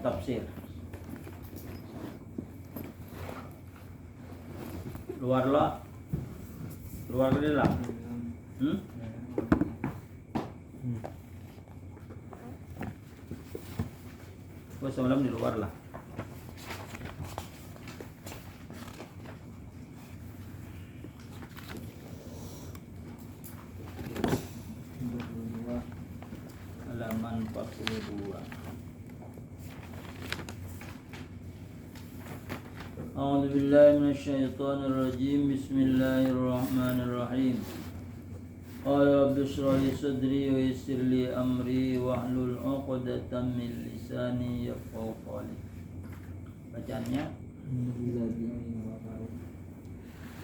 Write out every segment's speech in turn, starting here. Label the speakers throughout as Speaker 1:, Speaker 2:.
Speaker 1: tafsir. Luar gede lah. Semalam di luar lah. Halaman 42. A'udzu billahi minasyaitonir rajim. Bismillahirrahmanirrahim. Qala rabbi shrah li sadri wa yassir li amri wahlul 'uqdatam min lisani yafqahu qawli. Bacaannya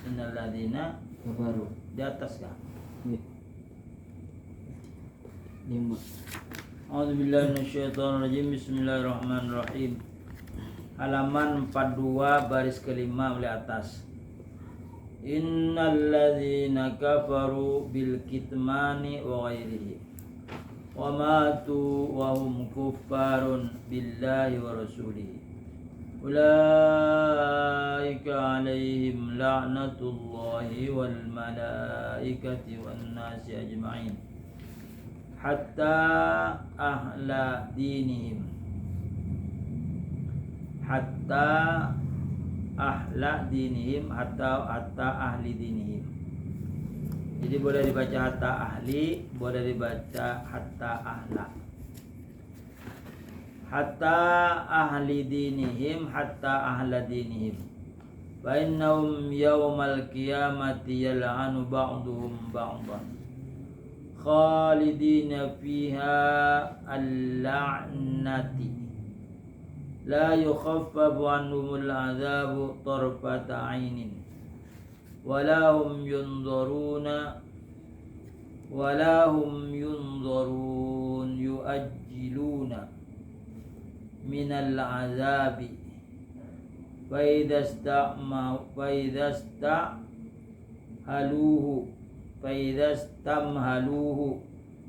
Speaker 1: innal ladzina kafaru. Di atas kah? A'udzu billahi minasyaitonir rajim. Bismillahirrahmanirrahim. Halaman 42 baris kelima oleh atas. Innal ladzina kafaru bil kitmani wa ghairihi wa matu wa hum kuffarun billahi wa rasulihi ulaika alaihim la'natullahi wal malaikati wan nasi ajma'in hatta ahla dinihim hatta ahli dinihim. Jadi boleh dibaca hatta ahli, boleh dibaca hatta ahla. Hatta ahli dinihim, hatta ahla dinihim. Wa innahum yawmal qiyamati yal'anu ba'duhum ba'dan khalidina fiha al-la'nati la yukhaffafu anhumul azabu tarfata ainin walahum yunzarun yuajjiluna minal azabi fa idza istamhaluhu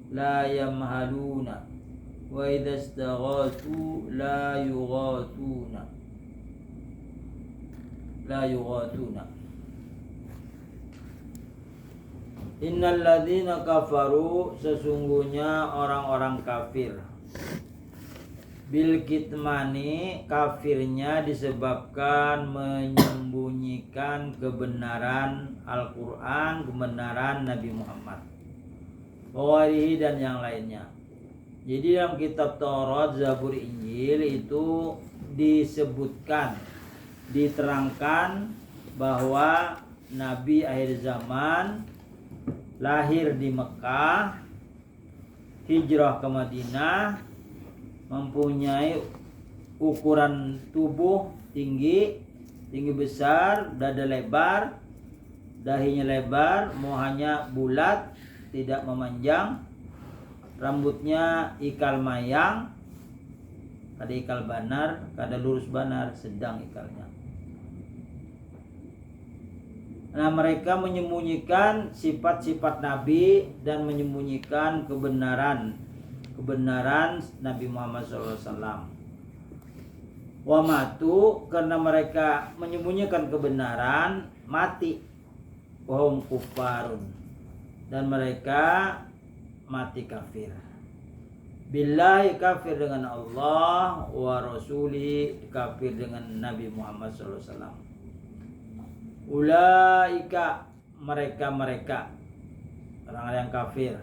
Speaker 1: la yamhaluna wa idza istaghathu la yughathuna. Innal ladzina kafaru, sesungguhnya orang-orang kafir. Bil kitmani, kafirnya disebabkan menyembunyikan kebenaran Al-Qur'an, kebenaran Nabi Muhammad, warihi dan yang lainnya. Jadi dalam kitab Taurat, Zabur, Injil itu disebutkan, diterangkan bahwa Nabi akhir zaman lahir di Mekah, hijrah ke Madinah, mempunyai ukuran tubuh tinggi besar, dada lebar, dahinya lebar, muhanya bulat, tidak memanjang, rambutnya ikal mayang, kada ikal banar, kada lurus banar, sedang ikalnya. Nah, mereka menyembunyikan sifat-sifat Nabi dan menyembunyikan kebenaran Nabi Muhammad SAW. Wa matu, karena mereka menyembunyikan kebenaran, mati. Wa hum kuffarun, dan mereka mati kafir. Billahi, kafir dengan Allah, wa rasuli, kafir dengan Nabi Muhammad SAW. Ulaika, mereka orang yang kafir,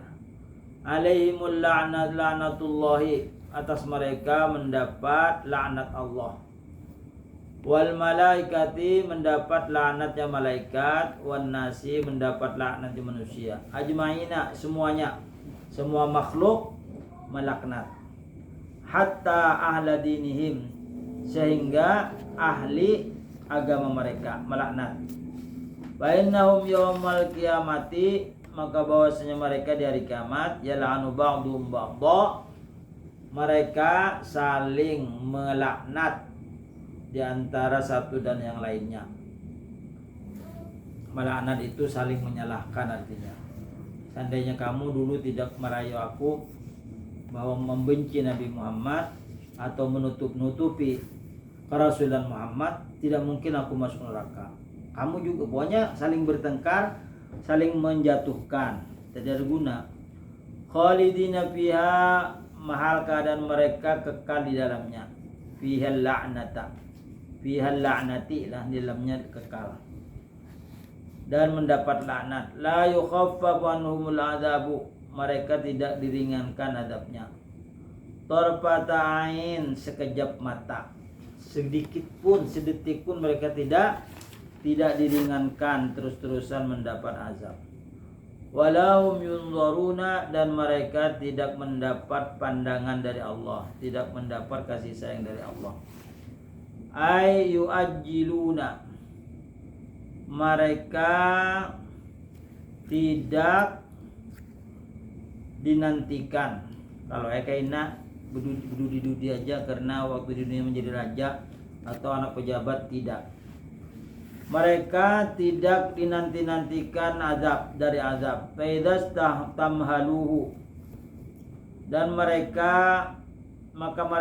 Speaker 1: alaihimul la'natullahi, atas mereka mendapat laknat Allah, wal malaikati, mendapat laknatnya malaikat, wan nasi, mendapat laknatnya manusia, ajmaina, semuanya, semua makhluk melaknat. Hatta ahla dinihim, sehingga ahli agama mereka melaknat. Wa innahum yawmal qiyamati, maka bahwasanya mereka di hari kiamat, yal'anu ba'dhum ba'dha, mereka saling melaknat di antara satu dan yang lainnya. Melaknat itu saling menyalahkan artinya. Seandainya kamu dulu tidak merayu aku bahwa membenci Nabi Muhammad, atau menutup-nutupi kerasulan Muhammad, tidak mungkin aku masuk neraka. Kamu juga, pokoknya saling bertengkar, saling menjatuhkan, tidak ada guna. Khalidina fiha, mahal keadaan mereka kekal di dalamnya. Fihal la'nata, fihal la'nati lah, di dalamnya kekal dan mendapat laknat. La yukhaffafu anhumul adzabu, mereka tidak diringankan adabnya. Tarfata ain, sekejap mata, sedikit pun, sedetik pun mereka tidak diringankan, terus-terusan mendapat azab. Walahum yunzaruna, dan mereka tidak mendapat pandangan dari Allah, tidak mendapat kasih sayang dari Allah. Ay yuajiluna, mereka tidak dinantikan. Kalau ekaina berdudi aja karena waktu di dunia menjadi raja atau anak pejabat, tidak. Mereka tidak dinanti-nantikan azab dari azab. Faidas tamhaluhu, dan mereka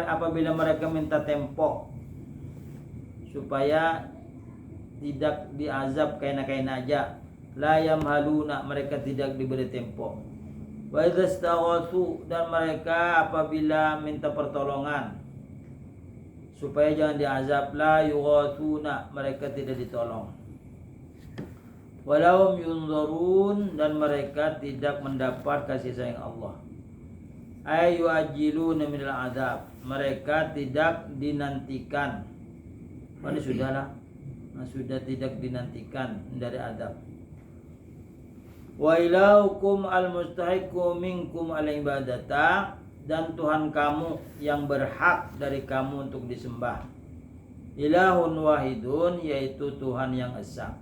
Speaker 1: apabila mereka minta tempo supaya tidak diazab kaina-kaina aja, la yamhaluna, mereka tidak diberi tempo. Wa idastaghatsu, dan mereka apabila minta pertolongan supaya jangan diazab, la yughatsuna, mereka tidak ditolong. Walahum yunzarun, dan mereka tidak mendapat kasih sayang Allah. Ay yuajiluna minal azab, mereka tidak dinantikan. Ini sudahlah, sudah tidak dinantikan dari adab. Wa ilahukum al-mustahiqu minkum al-ibadata, dan Tuhan kamu yang berhak dari kamu untuk disembah. Ilahun wahidun, yaitu Tuhan yang esa.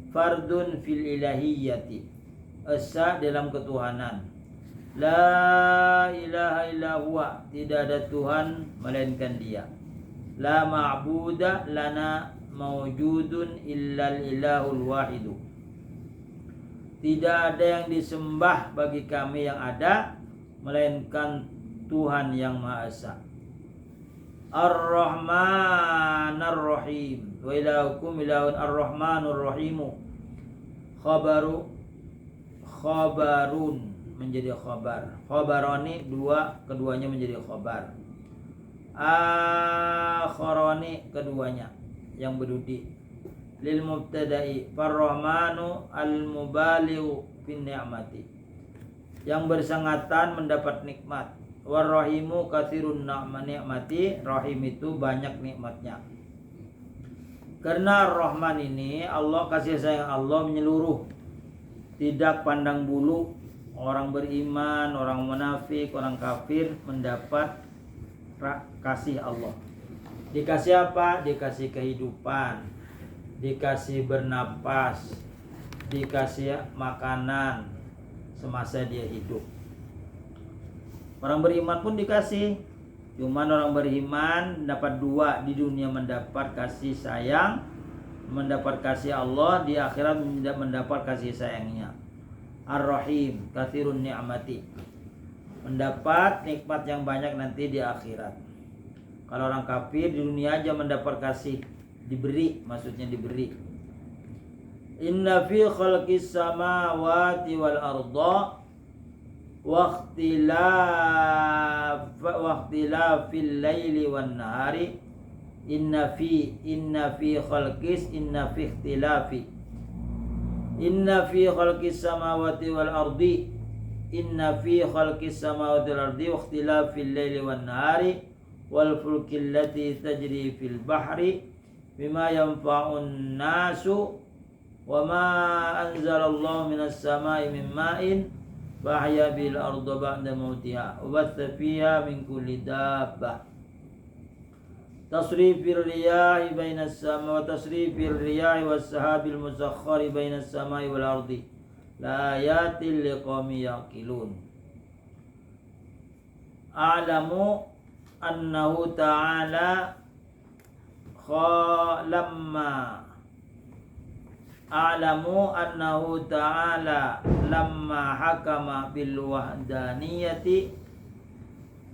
Speaker 1: Fardun fil ilahiyyati, esa dalam ketuhanan. La ilaha illa huwa, tidak ada Tuhan melainkan Dia. La ma'buda lana mawjudun illal ilahul wahidu, tidak ada yang disembah bagi kami yang ada melainkan Tuhan yang Maha Esa. Ar-Rahman Ar-Rahim, wa ilahukum ilahun Ar-Rahmanur Rahimu. Khabarun menjadi khabar, khabarani dua, keduanya menjadi khabar. Akharani, keduanya yang berdudi. Lil mubtada'i farrahmanu al-mubalighu fin ni'mati, yang bersangatan mendapat nikmat. Warrahimu katsirun ni'mati, rahim itu banyak nikmatnya. Karena Ar-Rahman ini, Allah, kasih sayang Allah menyeluruh, tidak pandang bulu. Orang beriman, orang munafik, orang kafir mendapat kasih Allah. Dikasih apa? Dikasih kehidupan, dikasih bernapas, dikasih makanan semasa dia hidup. Orang beriman pun dikasih. Cuman orang beriman dapat dua, di dunia mendapat kasih sayang, mendapat kasih Allah, di akhirat mendapat kasih sayangnya. Ar-Rahim katsirun ni'mati, mendapat nikmat yang banyak nanti di akhirat. Kalau orang kafir di dunia aja mendapat kasih, diberi, maksudnya diberi. Inna fi khalqis samawati wal arda wa ikhtilafil laili wan nahari. Inna fi khalqis, inna fi ikhtilafi, inna fi khalqis samawati wal ardi, inna fi khalqis samawati wal ardi wa ikhtilafil laili wan nahari wal fulki allati tajri fil bahri bima yanfa'un nasu wa ma anzalallahu minas samai min ma'in fa ahya bil ardi ba'da mautiha wa batha fiha min kulli dabbah. Tasrifir riyahi bainas sama wa tasrifir riyahi was sahabil musakhkhari bainas samai wal ardi la ayatil liqaumi yaqilun. A'lamu annahu ta'ala lamma hakama bil wahdaniyati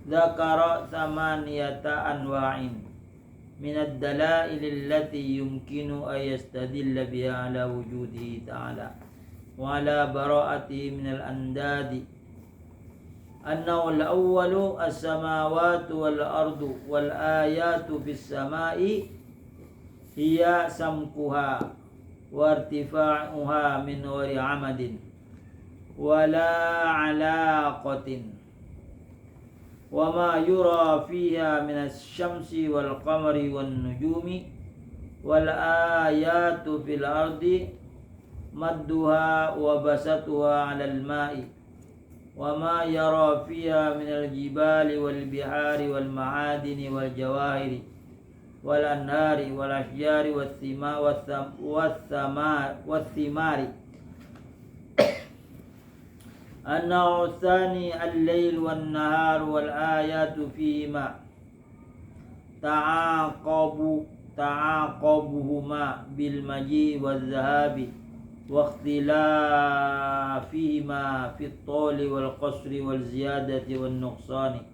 Speaker 1: Dzakara thamaniyata anwa'in minad dalail allati yumkinu an yastadilla biha ala wujudihi ta'ala wa ala bara'atihi minal andadi. Annahu al-awwalu as-samawati wal ardu wal ayatu fis samai hiya samkuha wa irtifa'uha min ghairi amadin wala alaqatin wa ma yura fiha min asy-syamsi wal qamari wan nujumi wal ayatu fil ardi madduha wa basatuha 'alal ma'i wa ma yara fiha min al-jibali wal bihari wal ma'adini wal jawahiri wal anhari wal ashjari wath thimari. Annahu tsani al-lail wan nahar wal ayatu fihima ta'aqabuhuma bil maji wal dhahabi wa ikhtilafihima fi at-tuli wal qasri wal ziyadati wan nuqsani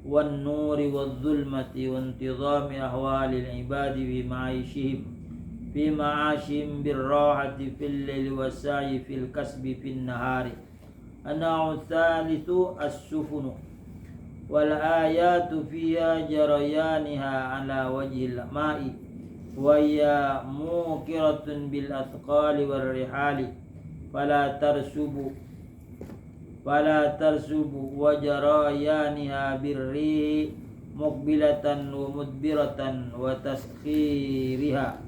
Speaker 1: wan nuri wal dhulmati wa intizami ahwali al-ibadi bi ma'ishihim fi ma'ashihim bir rahati fil laili was sa'i fil kasbi fin nahari. Anau tsalitsu as-sufunu wal ayatu fiha jarayaniha ala wajhil ma'i wa hiya muqiratun bil athqali war rihali fala tarsubu wa jarayaniha birri muqbilatan wa mudbiratan wa taskhiriha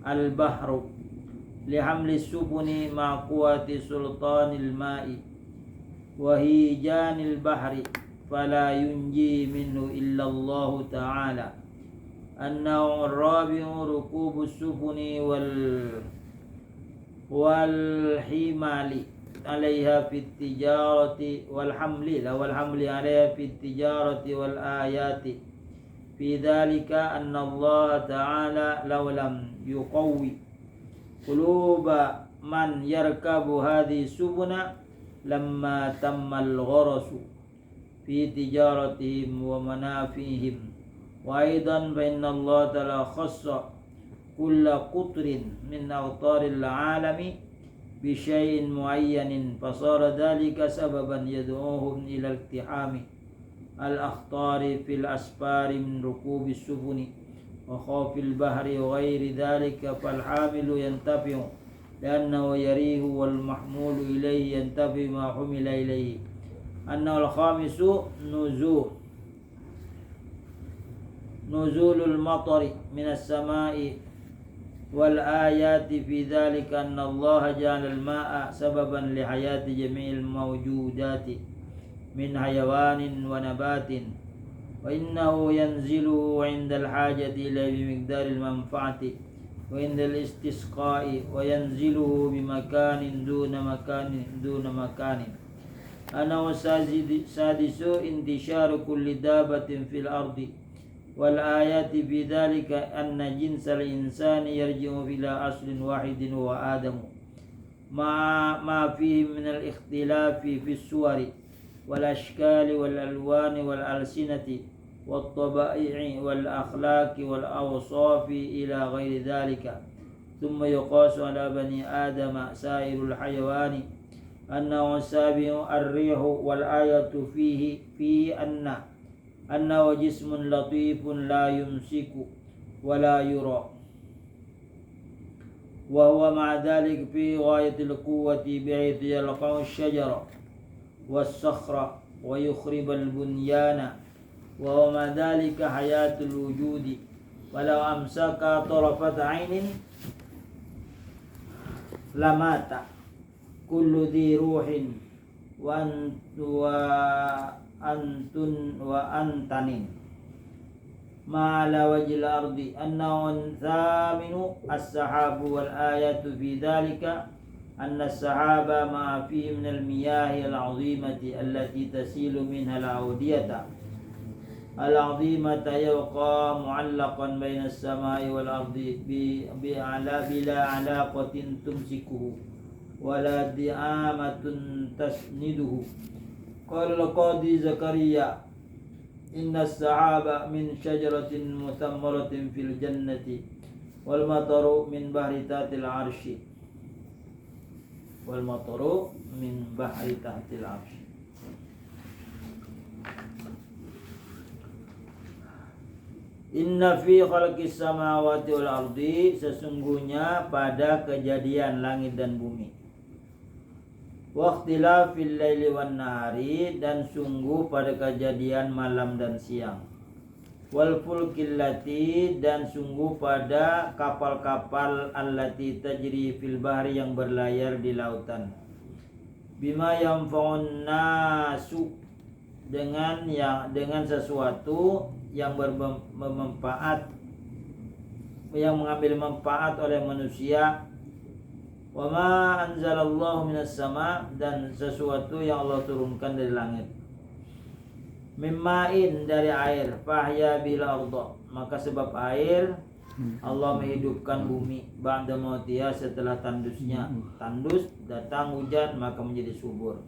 Speaker 1: al-bahru lihamli sufuni ma quwwati sultanil ma'i wa hijanil bahri fala yunji minhu illa Allah ta'ala. Annahu ar-rabi'u rukubus sufuni wal himali 'alaiha fit tijarati wal hamli 'alaiha fit tijarati wal ayati fi dhalika anna Allah ta'ala law lam yuqawwi quluba man yarkabu hadhihi subuna lamma tammal gharasu fi tijaratihim wa manafihim wa aidan fa inna Allah ta'ala khassa kulla qutrin min awtaril alami bi syai'in muayyanin fasara dhalika sababan yad'uhum ila iktihami al-akhtari fil asfari min rukubis sufuni wa khawfil bahri wa ghairi dhalika fal hamilu yantafi'u لأنه يريه والمحمول إليه ينتفي ما حمل إليه. أنه الخامس نزول المطر من السماء والآيات في ذلك أن الله جعل الماء سببا لحياة جميع الموجودات من حيوان ونبات وإنه ينزل عند الحاجة إليه بمقدار المنفعة وعند الاستسقاء وينزله بمكان دون مكان. أنه سادس انتشار كل دابة في الأرض والآيات في ذلك أن جنس الإنسان يرجع إلى أصل واحد هو آدم ما فيه من الاختلاف في الصور والأشكال والألوان والألسنة والطبائع والأخلاق والأوصاف إلى غير ذلك. ثم يقاس على بني آدم سائر الحيوان. أنه السابع الريح والآية فيه أنه جسم لطيف لا يمسك ولا يرى وهو مع ذلك في غاية القوة بحيث يلقى الشجر والصخر ويخرب البنيان وهو مع ذلك حياة الوجود ولو أمسك طرفة عين لمات كل ذي روح وأنتن ما على وجه الأرض. أنه الثامن السحاب والآيات في ذلك أن السحاب ما فيه من المياه العظيمة التي تسيل منها الأودية العظيمة يبقى معلقا بين السماء والأرض بلا علاقة تمسكه ولا دعامة تسنده. قال القاضي زكريا inna as-sahaba min syajaratin muthammaratin fil jannati wal mataru min bahri tahtil arsy wal mataru min bahri tahtil arsy. Inna fi khalqis samawati wal ardi, sesungguhnya pada kejadian langit dan bumi, waqtilafil laili wan nahari, dan sungguh pada kejadian malam dan siang, wal fulkil lati, dan sungguh pada kapal-kapal allati tajri fil bahri, yang berlayar di lautan, bima yanfa'un nasu, dengan sesuatu yang bermanfaat, yang mengambil manfaat oleh manusia. Wa ma anzalallahu minas sama, dan sesuatu yang Allah turunkan dari langit. Mimma'in, dari air, fahya bil ardh, maka sebab air Allah menghidupkan bumi, ba'da mautiha, setelah tandusnya. Tandus, datang hujan, maka menjadi subur.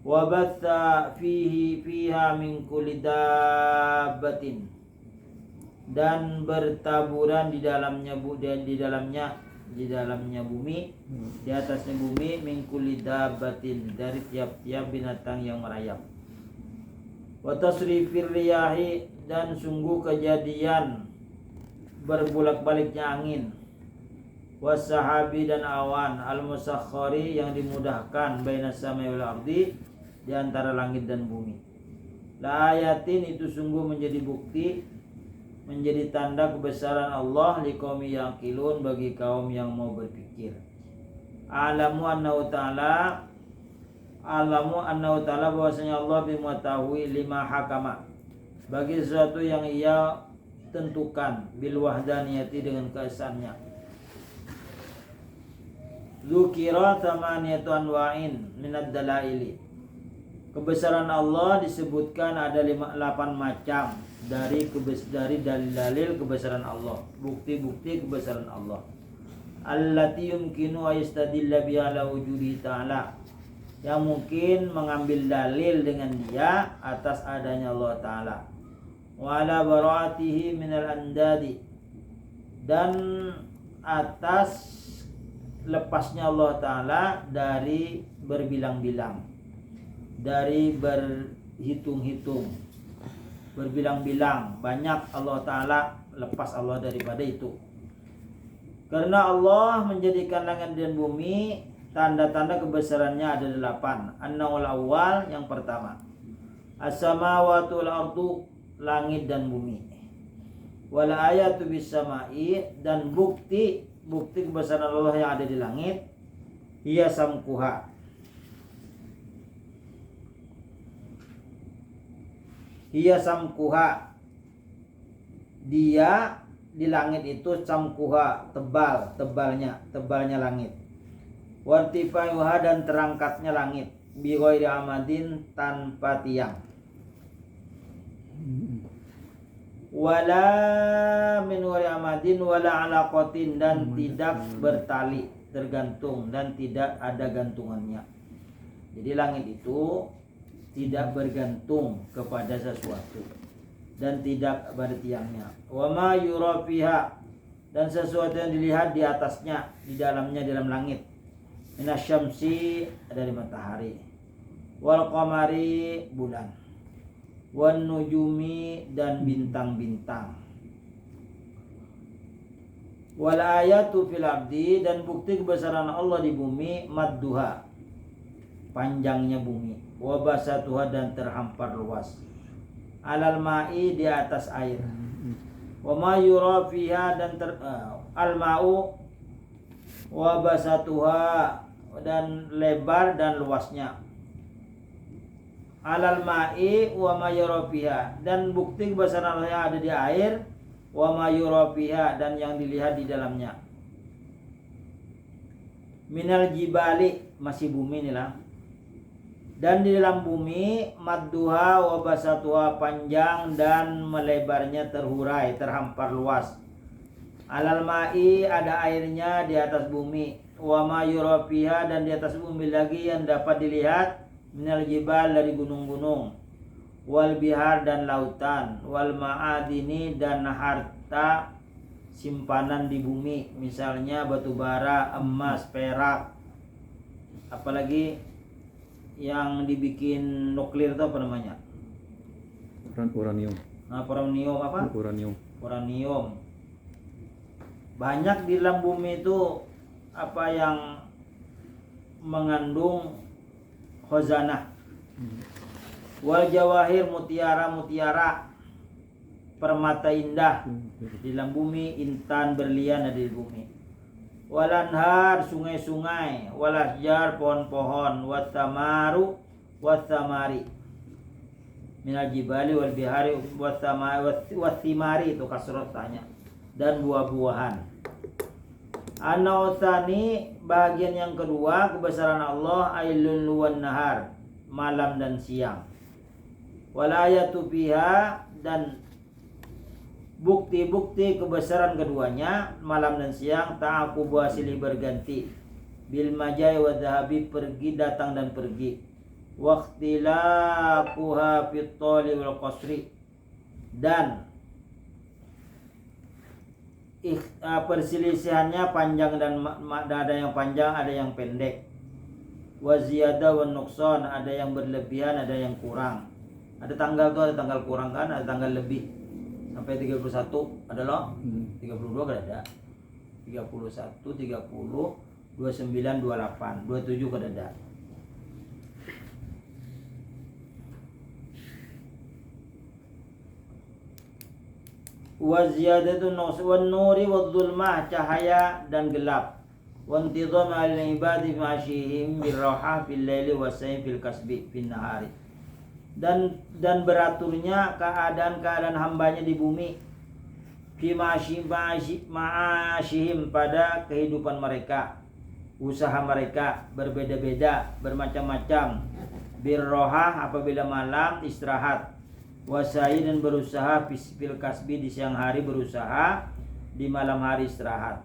Speaker 1: Wa batha fiha min kulli dabbatin, dan bertaburan di dalamnya bumi, di atasnya bumi, min kulli dabbatin, dari tiap-tiap binatang yang merayap. Wa tasrifir riyahi, dan sungguh kejadian berbulak-baliknya angin. Wasahabi, dan awan, al-musakhkhari, yang dimudahkan, bainas samai wal ardi, di antara langit dan bumi. La ayatin, itu sungguh menjadi bukti, menjadi tanda kebesaran Allah, liqaumi yaqilun, bagi kaum yang mau berpikir. Alamu annahu ta'ala, bahwasanya Allah bimutahui lima hakama, bagi sesuatu yang ia tentukan, bil wahdaniyati, dengan keesannya. Dzukira thamaniyatu anwa'in minad dalaili, kebesaran Allah disebutkan ada 8 macam dari dalil-dalil kebesaran Allah, bukti-bukti kebesaran Allah. Allati yumkinu ayastadilla biha ala wujudi ta'ala, yang mungkin mengambil dalil dengan dia atas adanya Allah Ta'ala. Wa ala bara'atihi minal andadi, dan atas lepasnya Allah Ta'ala dari berbilang-bilang, dari berhitung-hitung, berbilang-bilang, banyak Allah Ta'ala, lepas Allah daripada itu. Karena Allah menjadikan langit dan bumi, tanda-tanda kebesarannya ada 8. An-nawal awal, yang pertama, as-samawatu wal ardu, langit dan bumi. Wal ayatu bis samai, dan bukti kebesaran Allah yang ada di langit, hiya samkuha, dia di langit itu, samkuha, tebalnya langit. Wartifa'uha, dan terangkatnya langit, bi ghairi amadin, tanpa tiang. Wala min ghairi amadin wala alaqatin, dan tidak bertali, tergantung, dan tidak ada gantungannya. Jadi langit itu tidak bergantung kepada sesuatu dan tidak bertiangnya. Wa ma yura fiha, dan sesuatu yang dilihat di atasnya, di dalamnya, dalam langit. Minasyamsi, dari matahari, wal qamari, bulan, wan nujumi, dan bintang-bintang. Wal ayatu fil ardi, dan bukti kebesaran Allah di bumi, madduha, panjangnya bumi, wa basatuha, dan terhampar luas, alal ma'i, di atas air, wa ma yura fiha, dan al ma'u wa basatuha, dan lebar dan luasnya, alal ma'i wa ma yura fiha, dan bukti kebesaran Allah yang ada di air, wa ma yura fiha, dan yang dilihat di dalamnya. Minal jibali, masih bumi inilah, dan di dalam bumi, madduha wa basatuha, panjang dan melebarnya, terhurai, terhampar luas. Alal ma'i, ada airnya di atas bumi, wa ma yura fiha, dan di atas bumi lagi yang dapat dilihat, minal jibal, dari gunung-gunung, wal bihar dan lautan, wal ma'adini dan harta simpanan di bumi, misalnya batu bara, emas, perak, apalagi yang dibikin nuklir itu apa namanya?
Speaker 2: Uranium.
Speaker 1: Nah, uranium apa? Uranium. Banyak di dalam bumi itu apa yang mengandung khazanah. Wal jawahir, mutiara, permata indah di dalam bumi, intan berlian ada di bumi. Wal anhar, sungai-sungai, wal asjar, pohon-pohon, wat tamaru, wat tamari. Minal jibali wal bihari wat thimari, itu kasrot tanya, dan buah-buahan. Anautani, bagian yang kedua kebesaran Allah, ailun wan nahar, malam dan siang. Wal ayatu fiha, dan bukti-bukti kebesaran keduanya, malam dan siang, ta'aqubu silih berganti, bil majai wa dhahabi, pergi datang dan pergi, waqtilafuha fit tali wal qasri, dan perselisihannya panjang dan ada yang panjang, ada yang pendek. Wa ziyadah wa nuqsan, ada yang berlebihan, ada yang kurang. Ada tanggal tuh, ada tanggal kurang kan, ada tanggal lebih. Sampai 31 ada loh. 32 kan ada. 31, 30, 29, 28, 27 kan ada. Wa ziyadatu nuri wa dhulmah, cahaya dan gelap. Wa intidham al-ibadi ma'ashihim birraha fil laili wa sayf fil kasbi fin nahari. Dan beraturnya keadaan hambanya di bumi, fi ma'ashihim, pada kehidupan mereka, usaha mereka berbeda-beda, bermacam-macam. Birroha, apabila malam istirahat, wasai, dan berusaha fil kasbi, di siang hari berusaha, di malam hari istirahat.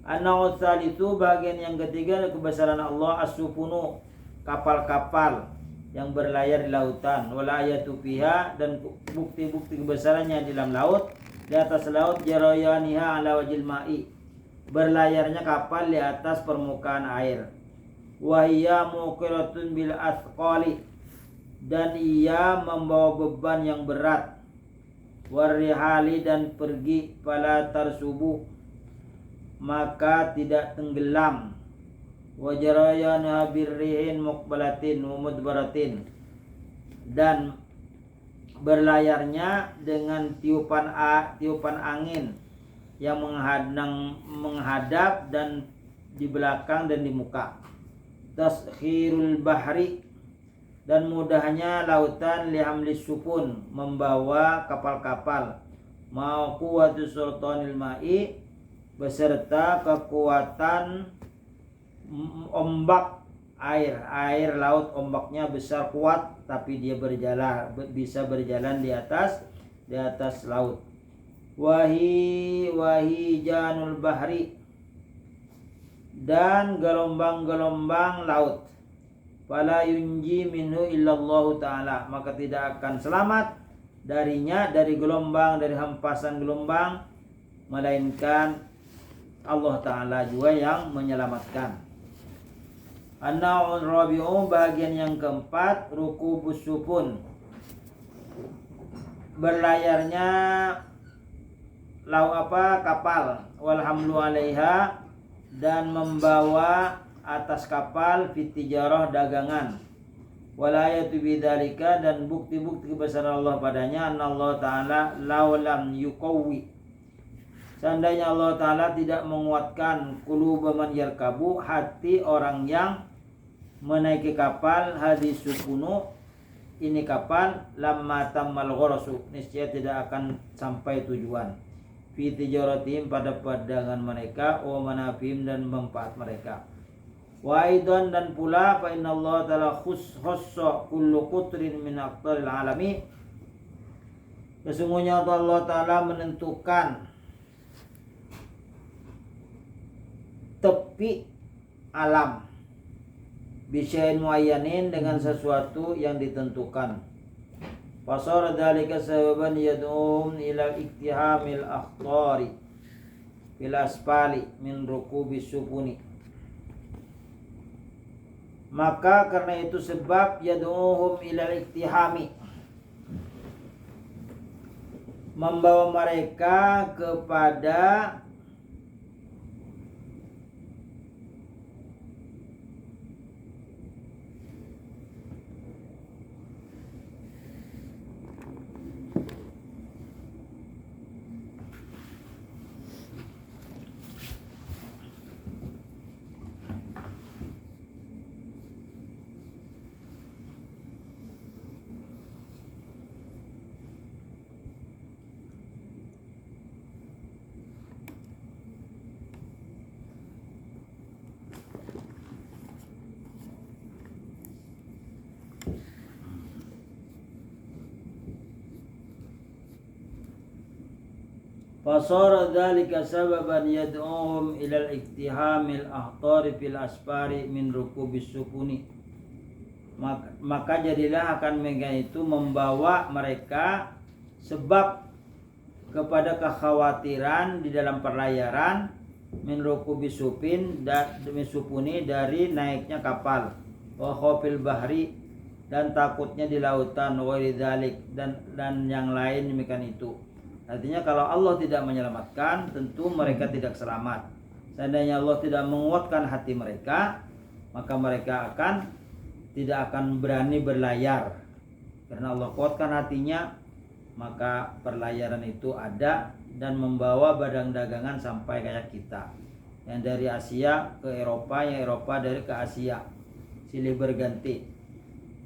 Speaker 1: An-nawtsal, itu bagian yang ketiga kebesaran Allah, as-sufunu, kapal-kapal yang berlayar di lautan, wal ayatu fiha, dan bukti-bukti kebesarannya di dalam laut, di atas laut, jarayaniha ala wajil ma'i, berlayarnya kapal di atas permukaan air. Wa hiya muqiratun bil athqali, dan ia membawa beban yang berat. Warihali, dan pergi, fala tarsubu, maka tidak tenggelam. Wajarayana birrihin muqbalatin wa mudbaratin, dan berlayarnya dengan tiupan angin yang menghadap dan di belakang dan di muka. Taskhirul bahri, dan mudahnya lautan, lihamlis sukun, membawa kapal-kapal. Mau kuwatu sultanil ma'i, beserta kekuatan ombak air laut, ombaknya besar kuat, tapi dia bisa berjalan di atas laut. Wahi janul bahri, dan gelombang-gelombang laut. Fala yunji minhu illallahu ta'ala, maka tidak akan selamat darinya, dari gelombang, dari hempasan gelombang, melainkan Allah Ta'ala juga yang menyelamatkan. An-naw'ur rabi'u, bagian yang keempat, rukubus sufun, berlayarnya kapal, walhamlu alaiha, dan membawa atas kapal, fitijarah, dagangan. Walayatu bidzalika, dan bukti-bukti kebesaran Allah padanya, anallahu ta'ala laulam yuqawwi, seandainya Allah Ta'ala tidak menguatkan quluba man yarkabu, hati orang yang menaiki kapal, hadis sukunu, ini kapal, lamma tammal gharasu, niscaya tidak akan sampai tujuan, fi tijaratihim, pada perdagangan mereka, wa manafihim, dan manfaat mereka. Wa aidan, dan pula, fa inna Allah Ta'ala khussa kullu qutrin min aqtaril alami, sesungguhnya Allah Ta'ala menentukan tepi alam, bisya'in muayyanin, dengan sesuatu yang ditentukan. Fasara dzalika sababan yad'uhum ila iktihamil akhtari fil asfali min rukubis supuni. Maka karena itu sebab yad'uhum ila iktihami, membawa mereka kepada fasara dzalika sababan yad'uhum ila al-iktihamil ahtari fil asfari min rukubis supuni. Maka jadilah akan mereka itu membawa mereka sebab kepada kekhawatiran di dalam perlayaran min rukubis supin dan supuni, dari naiknya kapal, wa khawfil bahri, dan takutnya di lautan, wa lidzalik, dan yang lain demikian itu. Artinya kalau Allah tidak menyelamatkan, tentu mereka tidak selamat. Seandainya Allah tidak menguatkan hati mereka, maka mereka tidak akan berani berlayar. Karena Allah kuatkan hatinya, maka perlayaran itu ada dan membawa barang dagangan sampai kayak kita. Yang dari Asia ke Eropa, yang Eropa dari ke Asia. Silih berganti.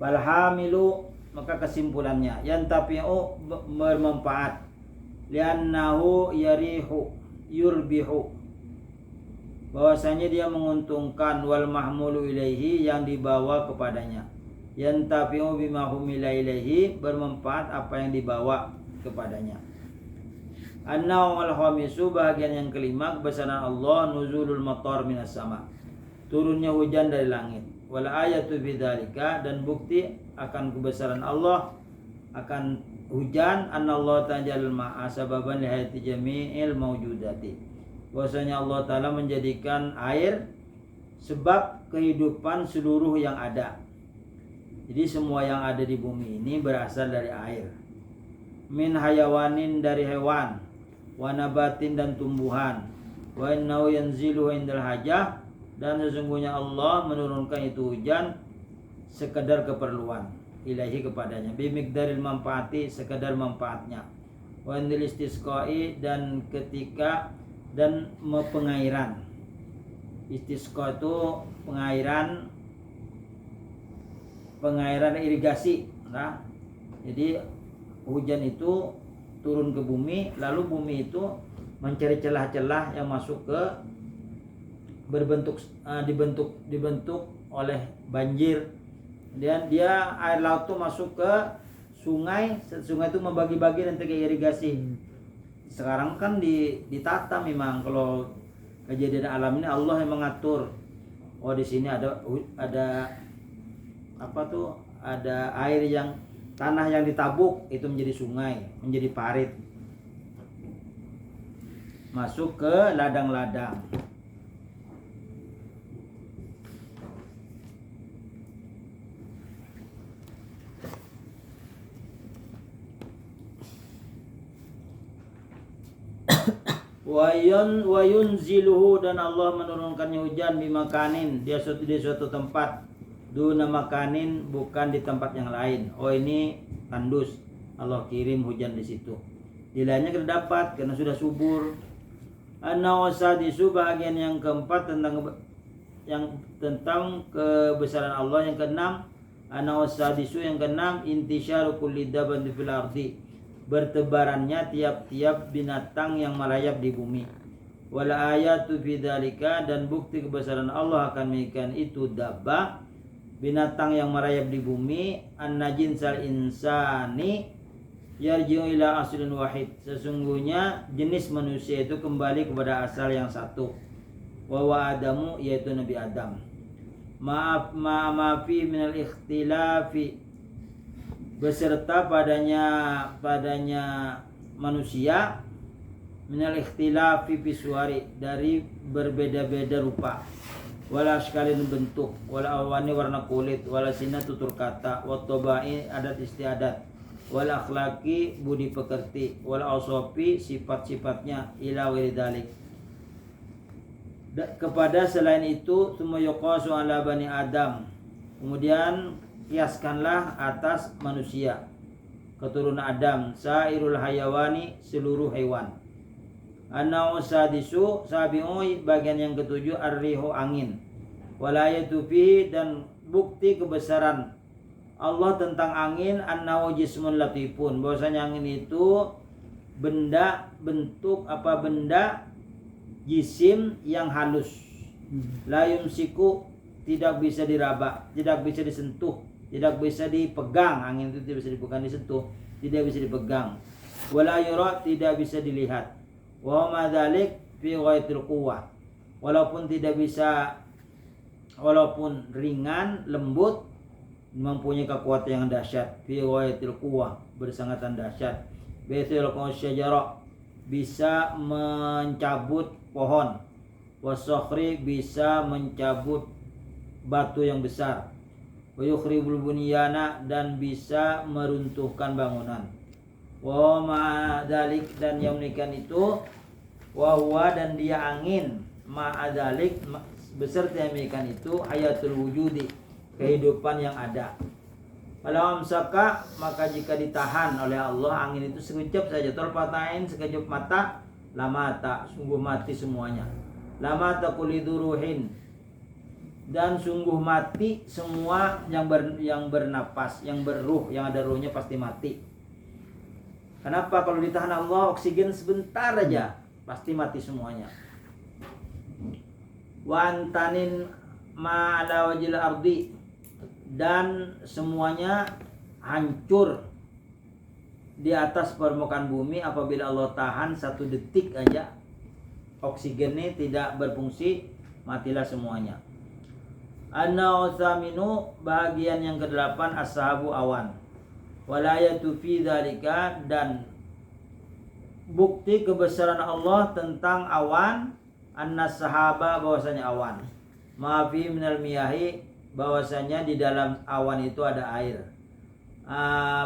Speaker 1: Falhamilu, maka kesimpulannya, yantafi'u, bermanfaat. Liannahu yarihu yurbihu, bahwasanya dia menguntungkan, wal mahmulu ilaihi, yang dibawa kepadanya. Yantafi'u bima humila ilaihi, bermanfaat apa yang dibawa kepadanya. An-nawm al-khamisu, bahagian yang kelima, kebesaran Allah, nuzulul matar minas sama, turunnya hujan dari langit. Wal ayatu bidzalika, dan bukti akan kebesaran Allah akan hujan, anallahu ta'ala ma'a sababan li hayati jami'il mawjudati, bahwasanya Allah Ta'ala menjadikan air sebab kehidupan seluruh yang ada. Jadi semua yang ada di bumi ini berasal dari air. Min hayawanin, dari hewan, wa nabatin, dan tumbuhan, wa innahu yanzilu indal hajah, dan sesungguhnya Allah menurunkan itu hujan sekedar keperluan, ilahi, kepadanya, bimikdaril manfaati, sekadar manfaatnya, wa indil istisqai, dan ketika dan pengairan. Istisqa itu pengairan irigasi. Nah, jadi hujan itu turun ke bumi, lalu bumi itu mencari celah-celah yang masuk ke dibentuk oleh banjir. Dan dia air laut itu masuk ke sungai itu membagi-bagi dan ke irigasi. Sekarang kan ditata memang, kalau kejadian alam ini Allah yang mengatur. Oh, di sini ada ada air yang tanah yang ditabuk itu menjadi sungai, menjadi parit, masuk ke ladang-ladang. Wa yunziluhu, dan Allah menurunkannya hujan bimakanin, di suatu tempat, duna makanin, bukan di tempat yang lain. Oh, ini tandus, Allah kirim hujan di situ. Di lainnya terdapat karena sudah subur. An-nawasadisu, bahagian yang keempat tentang kebesaran Allah. Yang keenam, an-nawasadisu, yang keenam, intisyaru kulli daban fil ardi, bertebarannya tiap-tiap binatang yang merayap di bumi. Wal ayatu bidzalika, dan bukti kebesaran Allah akan mengikan itu dabba, binatang yang merayap di bumi. An-najinsal insani yarji'u ila aslin wahid, sesungguhnya jenis manusia itu kembali kepada asal yang satu. Wa Adamu, yaitu Nabi Adam. Maafi minal ikhtilafi beserta padanya manusia minal ikhtilafi fiswari, dari berbeda-beda rupa, wala askalin bentuk, wala awani warna kulit, wala sina tutur kata, wa tobai adat istiadat, wala akhlaki budi pekerti, wala awsofi sifat-sifatnya, ila wiridalik. Kepada selain itu semua yuqasu ala bani Adam, kemudian kiaskanlah atas manusia keturunan Adam, sairul hayawani seluruh hewan. Anau sadisu sabi'u bagian yang ketujuh ar-rihu angin, walayatu fi dan bukti kebesaran Allah tentang angin, annau jismun latifun, bahwasanya angin itu benda bentuk benda jisim yang halus, la yumsiku tidak bisa diraba, tidak bisa disentuh, tidak bisa dipegang. Angin itu tidak bisa dipegang, disentuh, tidak bisa dipegang. Wala yura tidak bisa dilihat. Wa ma dzalik fi ghaitil quwwah, walaupun ringan, lembut, mempunyai kekuatan yang dahsyat. Fi ghaitil quwwah, bersangatan dahsyat. Baitul qasyajara, bisa mencabut pohon. Wasokhri, bisa mencabut batu yang besar. Wa yukhribul bunyana, dan bisa meruntuhkan bangunan. Wa ma'adalik, dan yang menikah itu, wa huwa, dan dia angin, ma'adalik beserta yang menikah itu, hayatul wujudi, kehidupan yang ada. Kalau amsaka, maka jika ditahan oleh Allah angin itu sekejap saja, tarfatain, sekejap mata, lamata, sungguh mati semuanya. Lamata kuliduruhin, dan sungguh mati semua yang bernapas, yang berruh, yang ada ruhnya pasti mati. Kenapa? Kalau ditahan Allah oksigen sebentar aja pasti mati semuanya. Wa antanin ma ala wajil ardi, dan semuanya hancur di atas permukaan bumi apabila Allah tahan 1 detik aja oksigennya tidak berfungsi, matilah semuanya. An-nauthaminu, bagian yang ke-8 ashabu awan, walayatu fi dzalika, dan bukti kebesaran Allah tentang awan, annas sahaba, bahwasanya awan, maafi minal miyahi, bahwasanya di dalam awan itu ada air,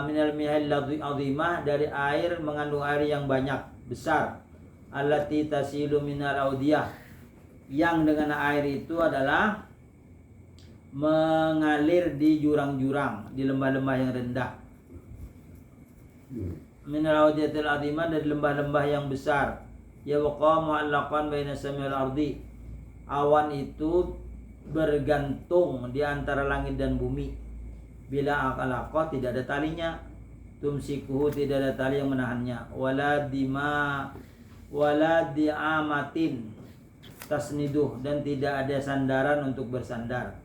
Speaker 1: minal miyahil azimah, dari air, mengandung air yang banyak, besar, allati tasilu minal audiyah, yang dengan air itu adalah mengalir di jurang-jurang, di lembah-lembah yang rendah. Minal audiyatil azimah, dari lembah-lembah yang besar. Ya waqa mu'allaqan baina samil ardi, awan itu bergantung di antara langit dan bumi. Bila aqalaqa, tidak ada talinya. Tumsikuhu, tidak ada tali yang menahannya. Wala di'amatin tasniduh, dan tidak ada sandaran untuk bersandar.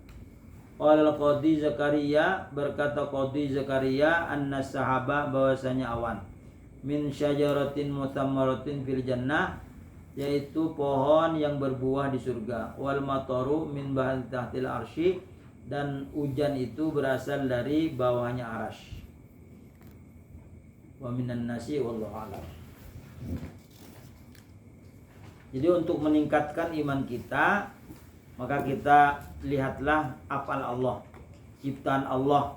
Speaker 1: Qala Qadhi Zakaria, berkata Qadhi Zakaria, annas sahaba, bahwasanya awan, min syajaratin mutammaratin fil jannah, yaitu pohon yang berbuah di surga. Wal mataru min bahri tahtil arsy, dan hujan itu berasal dari bawahnya arasy. Wa minan nasi wallahu a'lam. Jadi untuk meningkatkan iman kita, maka kita lihatlah afal Allah, ciptaan Allah.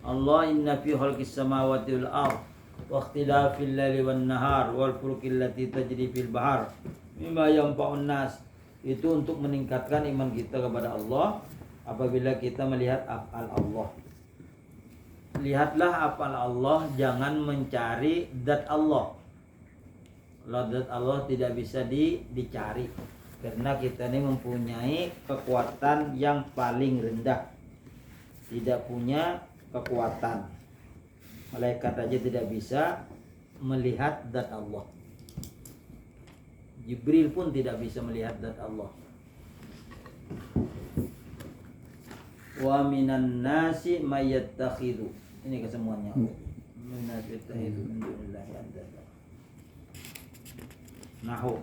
Speaker 1: Allah, inna fi khalqis samawati wal ardh wa ikhtilafil laili wan nahar wal fulkil lati tajri fil bahar mimma yanfa'un nas. Itu untuk meningkatkan iman kita kepada Allah. Apabila kita melihat afal Allah, lihatlah afal Allah, jangan mencari zat Allah. Zat Allah tidak bisa dicari, karena kita ini mempunyai kekuatan yang paling rendah, tidak punya kekuatan. Malaikat aja tidak bisa melihat zat Allah. Jibril pun tidak bisa melihat zat Allah. Wa minan nasi may yattakhidhu, ini kesemuanya. Minan nasi yattakhidhu min dunillahi andada. Nahu